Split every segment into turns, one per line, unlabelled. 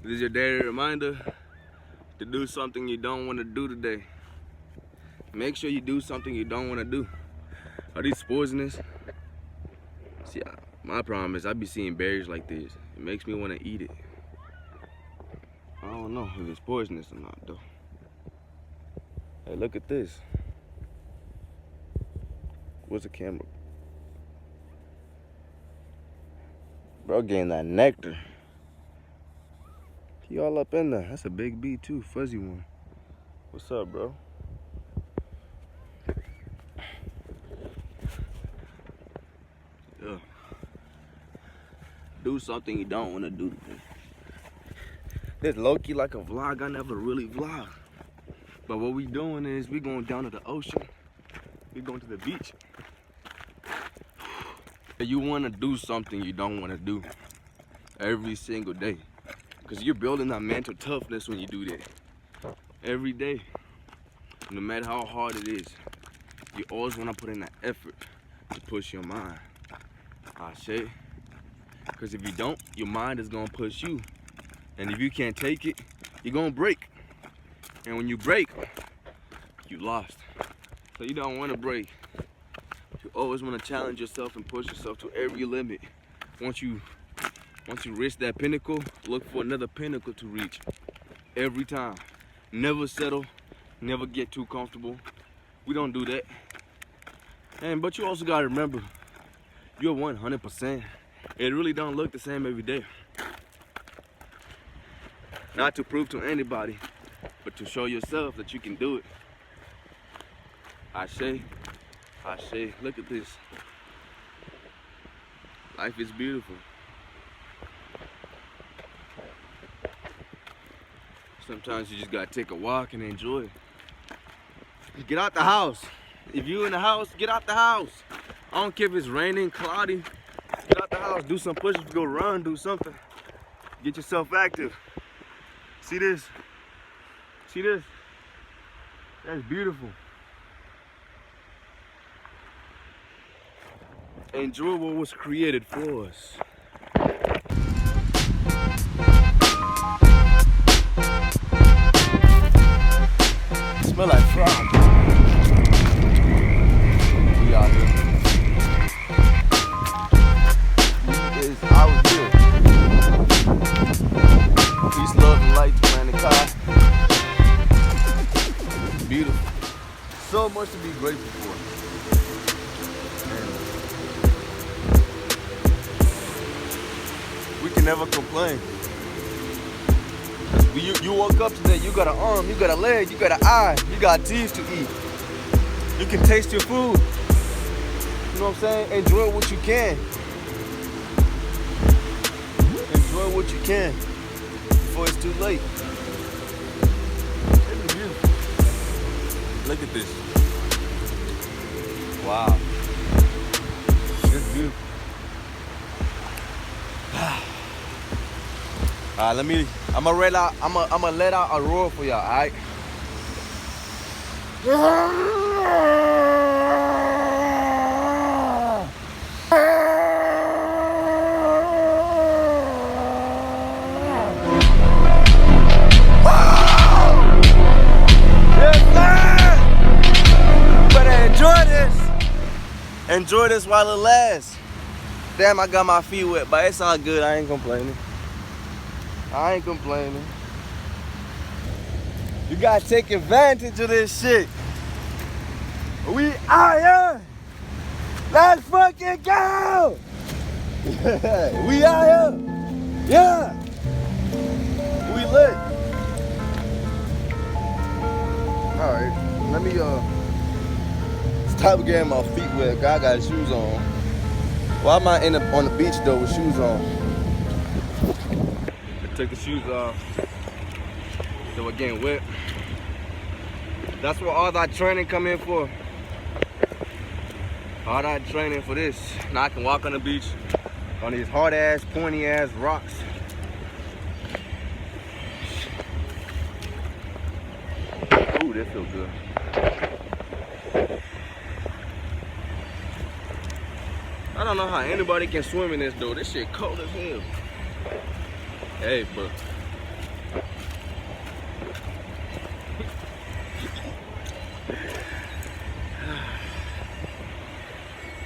This is your daily reminder to do something you don't want to do today. Make sure you do something you don't want to do. Are these poisonous? See, my problem is I be seeing berries like this. It makes me want to eat it. I don't know if it's poisonous or not though. Hey, look at this. Where's the camera? Bro getting that nectar. He all up in there. That's a big bee too, fuzzy one. What's up, bro? Yeah. Do something you don't want to do today. This low-key like a vlog. I never really vlog. But what we doing is we going down to the ocean. We going to the beach. You want to do something you don't want to do every single day. Because you're building that mental toughness when you do that. Every day. No matter how hard it is. You always want to put in that effort to push your mind. I say. Because if you don't, your mind is going to push you. And if you can't take it, you're going to break. And when you break, you lost. So you don't want to break. You always want to challenge yourself and push yourself to every limit. Once you reach that pinnacle, look for another pinnacle to reach. Every time. Never settle. Never get too comfortable. We don't do that. But you also got to remember, you're 100%. It really don't look the same every day. Not to prove to anybody, but to show yourself that you can do it. I say, look at this. Life is beautiful. Sometimes you just gotta take a walk and enjoy it. Get out the house. If you in the house, get out the house. I don't care if it's raining, cloudy. Get out the house, do some push-ups, go run, do something. Get yourself active. See this? See this? That's beautiful. Enjoy what was created for us. Smell like frog. We out here. He is out here. Peace, love, and light to man and car. Beautiful. So much to be grateful for. We can never complain. You woke up today, you got an arm, you got a leg, you got an eye, you got teeth to eat. You can taste your food. You know what I'm saying? Enjoy what you can. Enjoy what you can before it's too late. It's beautiful. Look at this. Wow. It's beautiful. Alright, I'ma let out a roar for y'all, alright? Yes, man! You better enjoy this. Enjoy this while it lasts. Damn, I got my feet wet, but it's all good. I ain't complaining. I ain't complaining. You gotta take advantage of this shit. We out here. Let's fucking go. We out here. Yeah. We lit. All right. Let me stop getting my feet wet. I got shoes on. Why am I on the beach though with shoes on? Took the shoes off, so we're getting wet. That's what all that training come in for. All that training for this. Now I can walk on the beach on these hard ass, pointy ass rocks. Ooh, that feels good. I don't know how anybody can swim in this though. This shit cold as hell. Hey, bro.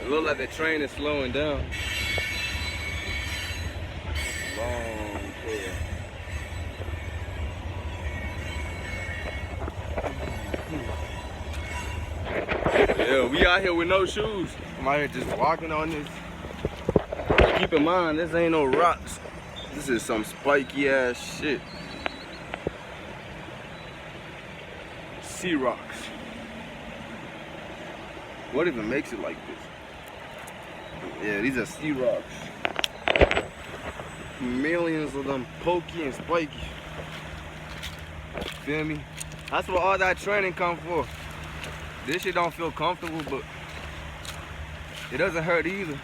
It looks like the train is slowing down. Long tail. Yeah, we out here with no shoes. I'm out here just walking on this. Keep in mind, this ain't no rocks. This is some spiky ass shit. Sea rocks. What even makes it like this? Yeah, these are sea rocks. Millions of them pokey and spiky. Feel me? That's what all that training come for. This shit don't feel comfortable, but it doesn't hurt either.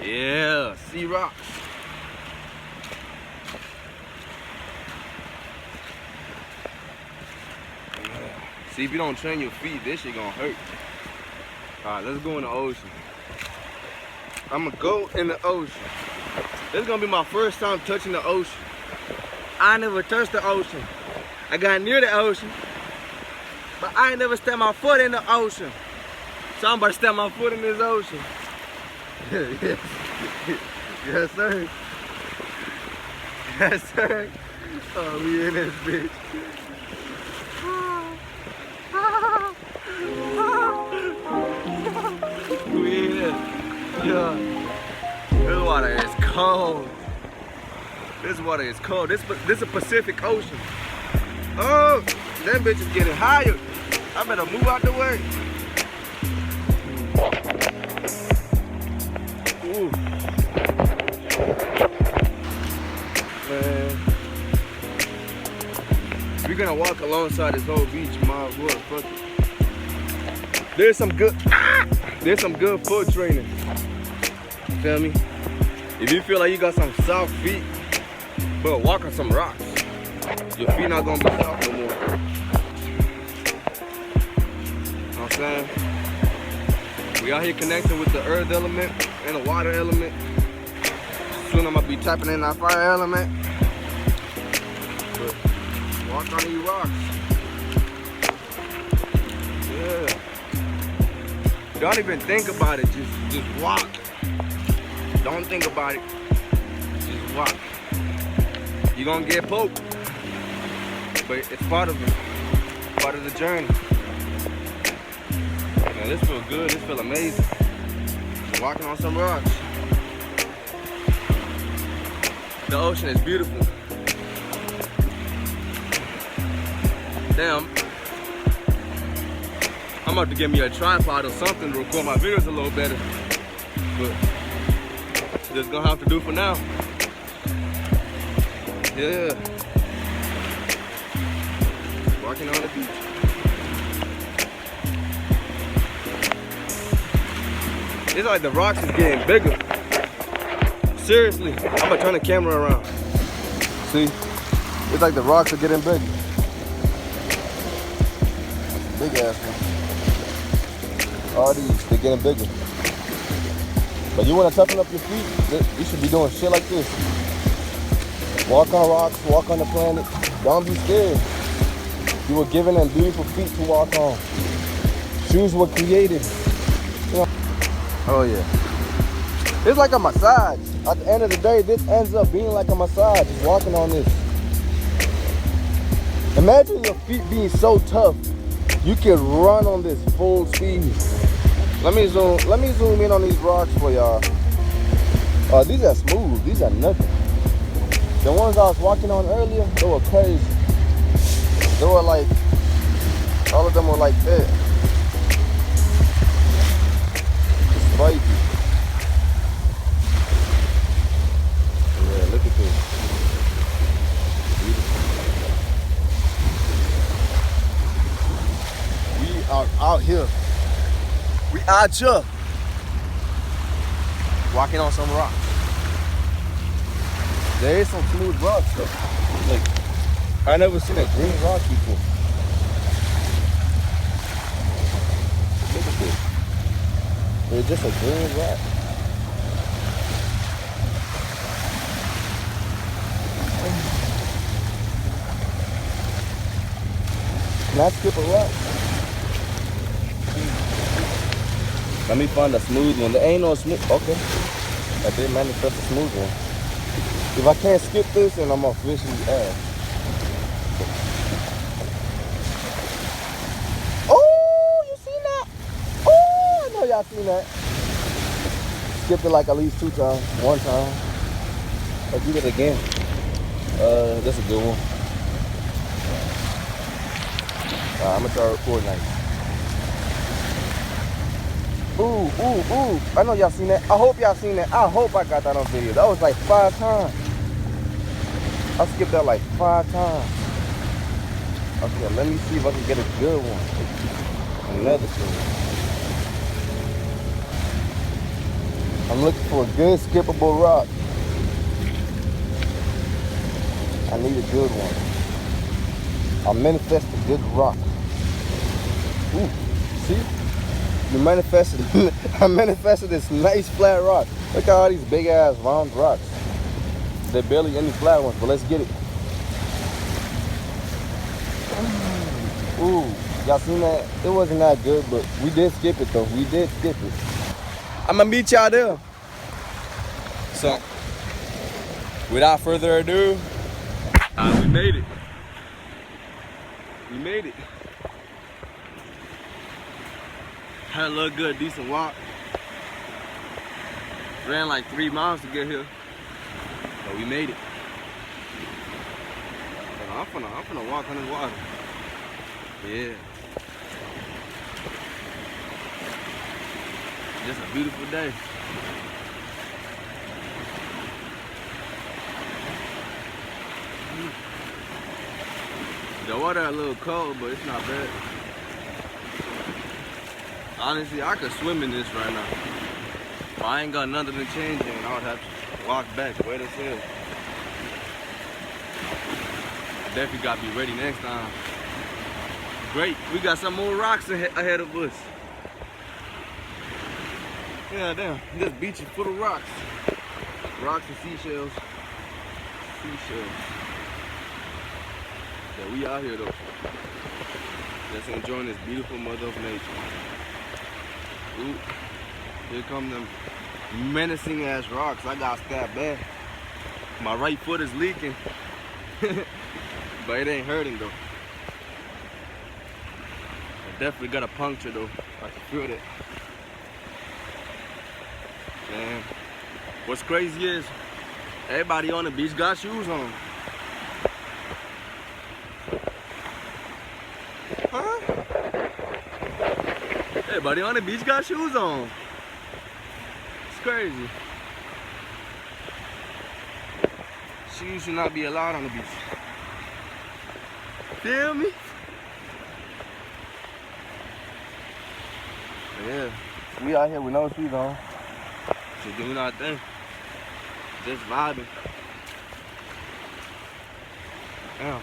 Yeah, sea rocks. See, if you don't train your feet, this shit gonna hurt. Alright, let's go in the ocean. I'm gonna go in the ocean. This is gonna be my first time touching the ocean. I never touched the ocean. I got near the ocean, but I ain't never stepped my foot in the ocean. So I'm about to step my foot in this ocean. Yes. Yes, sir. Yes, sir. Oh, we in this bitch. We in it. Yeah. This water is cold. This water is cold. This is a Pacific Ocean. Oh, that bitch is getting higher. I better move out the way. Ooh. Man. We're gonna walk alongside this whole beach, might as well. Fuck it. There's some good foot training. You feel me? If you feel like you got some soft feet, but walk on some rocks. Your feet not gonna be soft no more. You know what I'm saying? We out here connecting with the earth element and the water element. Soon I'm gonna be tapping in that fire element. But walk on these rocks. Yeah. Don't even think about it. Just walk. Don't think about it. Just walk. You're gonna get poked. But it's part of it. Part of the journey. Man, this feels good. This feels amazing. Walking on some rocks. The ocean is beautiful. Damn. I'm about to get me a tripod or something to record my videos a little better. But just gonna have to do for now. Yeah. Walking on the beach. It's like the rocks is getting bigger. Seriously, I'm gonna turn the camera around. See? It's like the rocks are getting bigger. Big ass one. All these, they're getting bigger. But you wanna toughen up your feet, you should be doing shit like this. Walk on rocks, walk on the planet. Don't be scared. You were given and beautiful feet to walk on. Shoes were created. You know? Oh yeah. It's like a massage. At the end of the day, this ends up being like a massage, just walking on this. Imagine your feet being so tough, you can run on this full speed. Let me zoom in on these rocks for y'all. These are smooth, these are nothing. The ones I was walking on earlier, they were crazy. They were like, all of them were like that. It's spiky. Yeah, look at this. Beautiful. We are out here. We out here. Walking on some rocks. There is some smooth rocks though. Like, I never seen a green rock before. Look at this. It's just a green rock. Can I skip a rock? Let me find a smooth one. There ain't no smooth. Okay. I did manifest a smooth one. If I can't skip this, then I'm officially ass. Oh, you seen that? Oh, I know y'all seen that. Skipped it like at least 2 times. 1 time. Let's do it again. That's a good one. I'm gonna try to record nice. Ooh. I know y'all seen that. I hope y'all seen that. I hope I got that on video. That was like 5 times. I skipped that like 5 times. Okay, let me see if I can get a good one. Another thing. I'm looking for a good skippable rock. I need a good one. I'll manifest a good rock. Ooh, see? You manifested. I manifested this nice flat rock. Look at all these big ass round rocks. They're barely any flat ones, but let's get it. Ooh, y'all seen that? It wasn't that good, but we did skip it though. We did skip it. I'm gonna meet y'all there. So, without further ado, we made it. We made it. Had a little good, decent walk. Ran like 3 miles to get here, but we made it. I'm finna walk on the water. Yeah. Just a beautiful day. The water a little cold, but it's not bad. Honestly, I could swim in this right now. If I ain't got nothing to change in, I would have to walk back, wait as hell. Definitely gotta be ready next time. Great, we got some more rocks ahead of us. Yeah, damn, this beach is full of rocks. Rocks and seashells. Yeah, we out here though. Just enjoying this beautiful mother of nature. Ooh, here come them menacing ass rocks. I got stabbed bad. My right foot is leaking. But it ain't hurting though. I definitely got a puncture though. I can feel it. Man, what's crazy is everybody on the beach got shoes on. Huh? Everybody on the beach got shoes on. It's crazy. Shoes should not be allowed on the beach. Feel me? Yeah, we out here with no shoes on. Just doing our thing. Just vibing. Damn.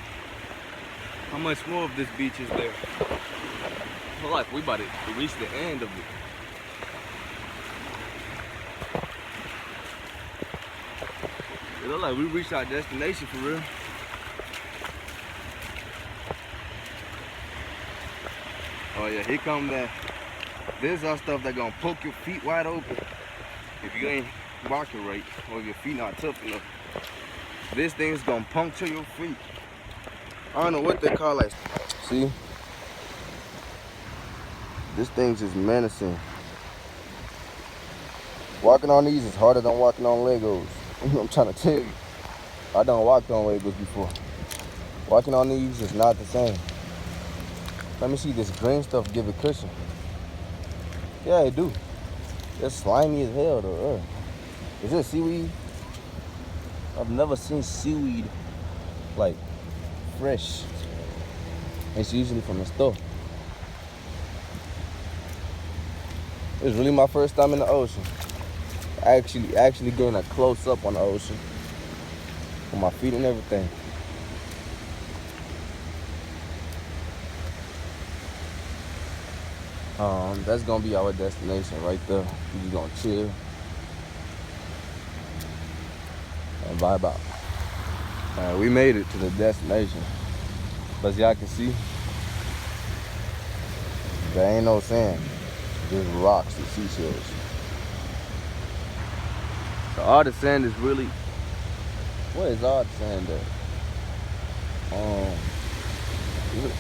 How much more of this beach is there? I feel like we about to reach the end of it. It look like we reached our destination for real. Oh yeah, here come that. This are stuff that gonna poke your feet wide open if you ain't walking right or if your feet not tough enough. This thing's gonna puncture your feet. I don't know what they call it. See? This thing's just menacing. Walking on these is harder than walking on Legos. I'm trying to tell you. I done walked on Legos before. Walking on these is not the same. Let me see this green stuff give it cushion. Yeah, it do. It's slimy as hell though. Is this seaweed? I've never seen seaweed like fresh. It's usually from the store. It's really my first time in the ocean. Actually getting a close up on the ocean. With my feet and everything. That's gonna be our destination right there. We just gonna chill and vibe out. We made it to the destination. But as y'all can see, there ain't no sand. just rocks and seashells. So all the sand is really, what is all the sand at?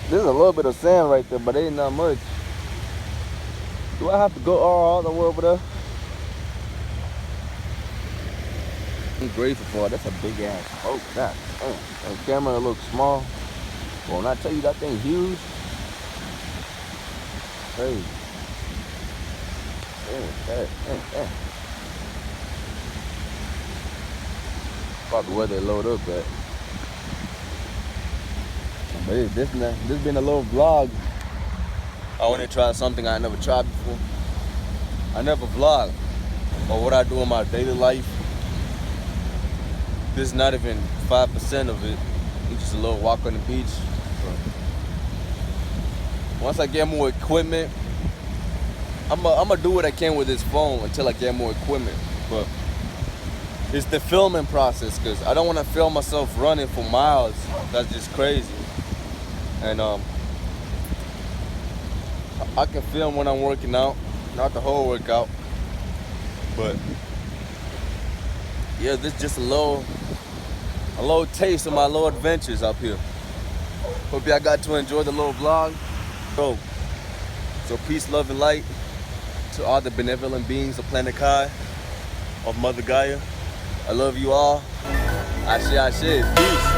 There's a little bit of sand right there, but ain't not much. Do I have to go all the way over there? I'm grateful for it. That's a big ass boat. God damn. The camera looks small. But when I tell you that thing's huge, crazy. Damn. Probably where they load up at. But this been a little vlog. I want to try something I never tried before. I never vlog or what I do in my daily life. This is not even 5% of it. It's just a little walk on the beach. Once I get more equipment, I'm gonna do what I can with this phone until I get more equipment. But it's the filming process, because I don't want to film myself running for miles. That's just crazy. And I can film when I'm working out, not the whole workout. But yeah, this is just a little taste of my little adventures up here. Hope y'all got to enjoy the little vlog. So peace, love, and light to all the benevolent beings of planet Kai, of Mother Gaia. I love you all. Ashe, ashe. Peace.